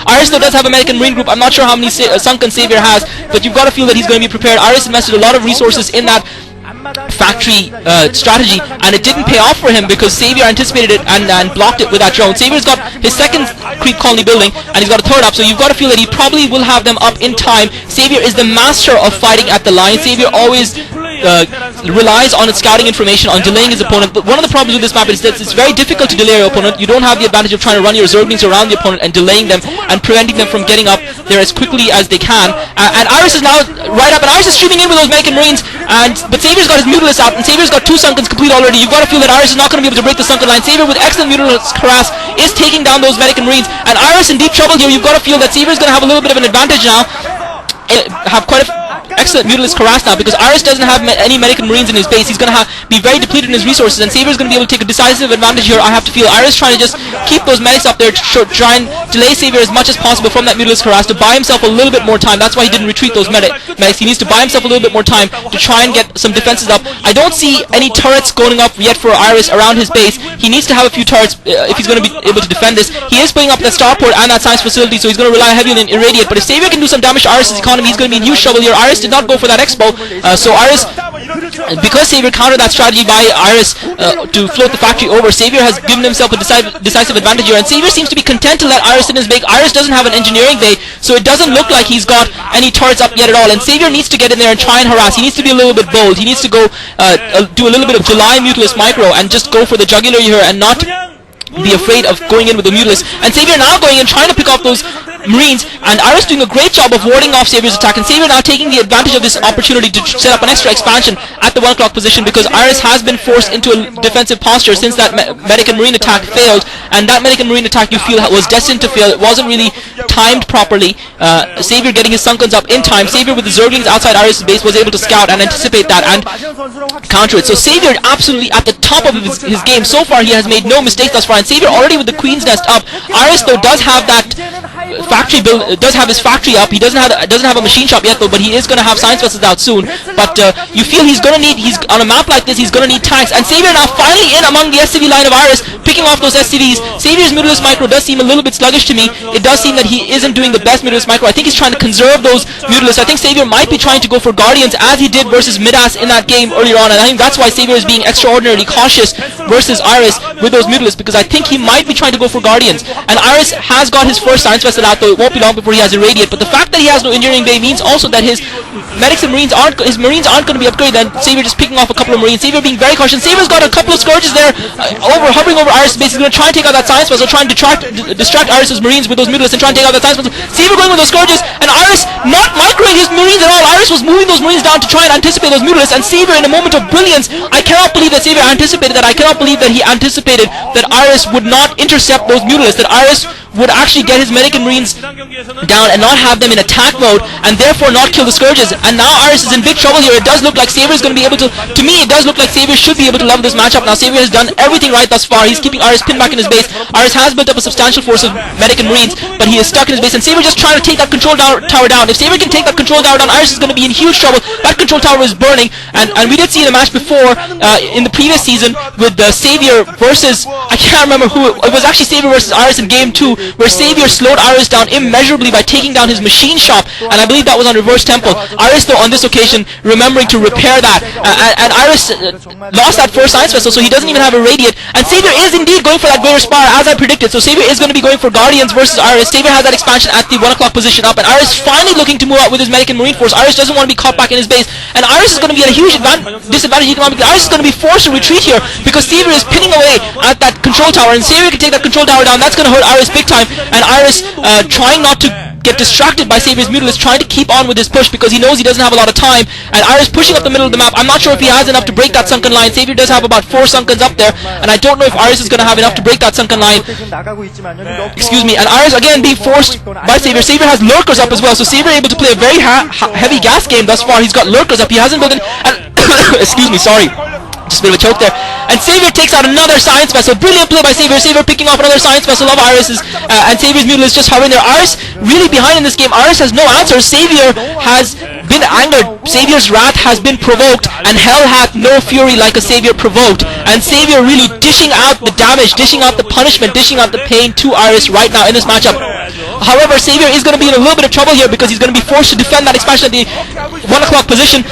Iris though does have a medic and marine group. I'm not sure how many sunken Savior has, but you've got to feel that he's going to be prepared. Iris invested a lot of resources in that factory strategy, and it didn't pay off for him because Savior anticipated it and blocked it with that drone. Savior's got his second creep colony building, and he's got a third up, so you've got to feel that he probably will have them up in time. Savior is the master of fighting at the line. Savior always relies on its scouting information, on delaying his opponent. But one of the problems with this map is that it's very difficult to delay your opponent. You don't have the advantage of trying to run your Zerglings around the opponent and delaying them and preventing them from getting up there as quickly as they can. And Iris is now right up, and Iris is streaming in with those Medic and Marines, but Savior's got his Mutalisk out, and Savior's got 2 Sunkens complete already. You've got to feel that Iris is not going to be able to break the Sunken line. Savior with excellent Mutalisk harass is taking down those Medic and Marines, and Iris in deep trouble here. You've got to feel that Savior's going to have a little bit of an advantage now. Have quite a excellent Mutalisk harass now because Iris doesn't have any Medic and Marines in his base. He's going to be very depleted in his resources, and Savior's going to be able to take a decisive advantage here. I have to feel Iris trying to just keep those medics up there to try and delay Savior as much as possible from that Mutalisk harass to buy himself a little bit more time. That's why he didn't retreat those medics. He needs to buy himself a little bit more time to try and get some defenses up. I don't see any turrets going up yet for Iris around his base. He needs to have a few turrets if he's going to be able to defend this. He is putting up that starport and that science facility, so he's going to rely heavily on Irradiate. But if Savior can do some damage to Iris' economy, he's going to be in huge trouble here. Iris did not go for that expo, so Iris, because Savior countered that strategy by Iris to float the factory over, Savior has given himself a decisive advantage here, and Savior seems to be content to let Iris in his base. Iris doesn't have an engineering bay, so it doesn't look like he's got any turrets up yet at all, and Savior needs to get in there and try and harass. He needs to be a little bit bold. He needs to go do a little bit of July Mutalisk micro and just go for the jugular here and not be afraid of going in with the Mutalisk. And Savior now going and trying to pick off those Marines, and Iris doing a great job of warding off Savior's attack, and Savior now taking the advantage of this opportunity to set up an extra expansion at the 1 o'clock position because Iris has been forced into a defensive posture since that Medic and Marine attack failed, and that Medic and Marine attack you feel was destined to fail. It wasn't really timed properly. Savior getting his Sunkens up in time. Savior with the Zerglings outside Iris' base was able to scout and anticipate that and counter it. So Savior absolutely at the top of his game. So far he has made no mistakes thus far, and Savior already with the Queen's Nest up. Iris though does have that factory build, does have his factory up. He doesn't have a machine shop yet though, but he is going to have science vessels out soon. But you feel he's on a map like this, he's going to need tanks, and Savior now finally in among the SCV line of Iris, picking off those SCVs. Savior's Mutalisk micro does seem a little bit sluggish to me. It does seem that he isn't doing the best Mutalisk micro. I think he's trying to conserve those Mutalisks. I think Savior might be trying to go for Guardians as he did versus Midas in that game earlier on, and I think that's why Savior is being extraordinarily cautious versus Iris with those Mutalisks, because I think he might be trying to go for Guardians. And Iris has got his first science vessel out though. It won't be long before he has Irradiate, but the fact that he has no engineering bay means also that his medics and Marines aren't going to be upgraded, and Savior just picking off a couple of Marines. Savior being very cautious. Savior's got a couple of Scourges there hovering over Iris' base. He's going to try and take out that science vessel, trying to distract Iris' Marines with those Mutalisks and try and take out that science vessel. Savior going with those Scourges, and Iris not microing his Marines at all. Iris was moving those Marines down to try and anticipate those Mutalisks, and Savior in a moment of brilliance, I cannot believe that Savior anticipated that. I cannot believe that he anticipated that Iris would not intercept those Mutalisks, that Iris would actually get his Medic and Marines down and not have them in attack mode, and therefore not kill the Scourges. And now Iris is in big trouble here. It does look like Savior is going to be able to me it does look like Savior should be able to level this matchup. Now Savior has done everything right thus far. He's keeping Iris pinned back in his base. Iris has built up a substantial force of Medic and Marines, but he is stuck in his base, and Savior just trying to take that control tower down. If Savior can take that control tower down, Iris is going to be in huge trouble. That control tower is burning, and we did see in a match before in the previous season with Savior versus, I can't remember who, it was actually Savior versus Iris in game 2, where Savior slowed Iris down immeasurably by taking down his machine shop, and I believe that was on Reverse Temple. Iris though on this occasion remembering to repair that, and Iris lost that first science vessel, so he doesn't even have a Radiate, and Savior is indeed going for that Greater Spire as I predicted. So Savior is going to be going for Guardians versus Iris. Savior has that expansion at the 1 o'clock position up, and Iris finally looking to move out with his Medic and Marine force. Iris doesn't want to be caught back in his base, and Iris is going to be at a huge disadvantage economically. Iris is going to be forced to retreat here because Savior is pinning away at that control tower, and Savior can take that control tower down. That's going to hurt Iris big time, and Iris trying not to get distracted by Savior's Mutalisk, trying to keep on with his push because he knows he doesn't have a lot of time, and Iris pushing up the middle of the map. I'm not sure if he has enough to break that sunken line. Savior does have about 4 Sunkens up there, and I don't know if Iris is going to have enough to break that sunken line. Excuse me, and Iris again being forced by Savior. Savior has Lurkers up as well, so Savior able to play a very heavy gas game thus far. He's got Lurkers up, he hasn't built in, and excuse me, sorry, just a bit of a choke there. And Savior takes out another science vessel. Brilliant play by Savior. Savior picking off another science vessel of Iris's, and Saviour's Mutalisk just hovering there. Iris really behind in this game. Iris has no answer. Savior has been angered. Savior's wrath has been provoked, and hell hath no fury like a Savior provoked. And Savior really dishing out the damage, dishing out the punishment, dishing out the pain to Iris right now in this matchup. However, Savior is going to be in a little bit of trouble here because he's going to be forced to defend that expansion at the 1 o'clock position.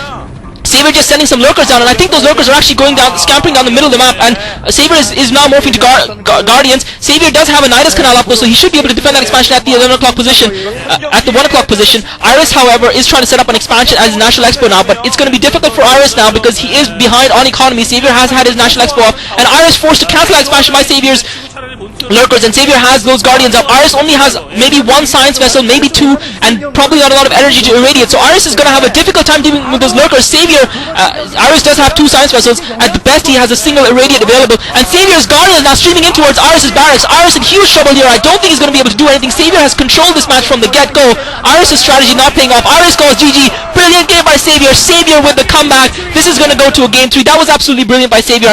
Savior just sending some lurkers down, and I think those lurkers are actually going down, scampering down the middle of the map, and Savior is now morphing to Guardians. Savior does have a Nidus Canal up though, so he should be able to defend that expansion at the 11 o'clock position, at the 1 o'clock position. Iris, however, is trying to set up an expansion as his National Expo now, but it's going to be difficult for Iris now because he is behind on economy. Savior has had his National Expo up, and Iris forced to cancel that expansion by Savior's lurkers, and Savior has those Guardians up. Iris only has maybe one science vessel, maybe two, and probably not a lot of energy to irradiate, so Iris is going to have a difficult time dealing with those lurkers. Savior, Iris does have two science vessels. At the best, he has a single irradiate available, and Savior's Guardian is now streaming in towards Iris' barracks. Iris in huge trouble here. I don't think he's going to be able to do anything. Savior has controlled this match from the get-go. Iris' strategy not paying off. Iris goes GG. Brilliant game by Savior. Savior with the comeback. This is going to go to a game 3. That was absolutely brilliant by Savior.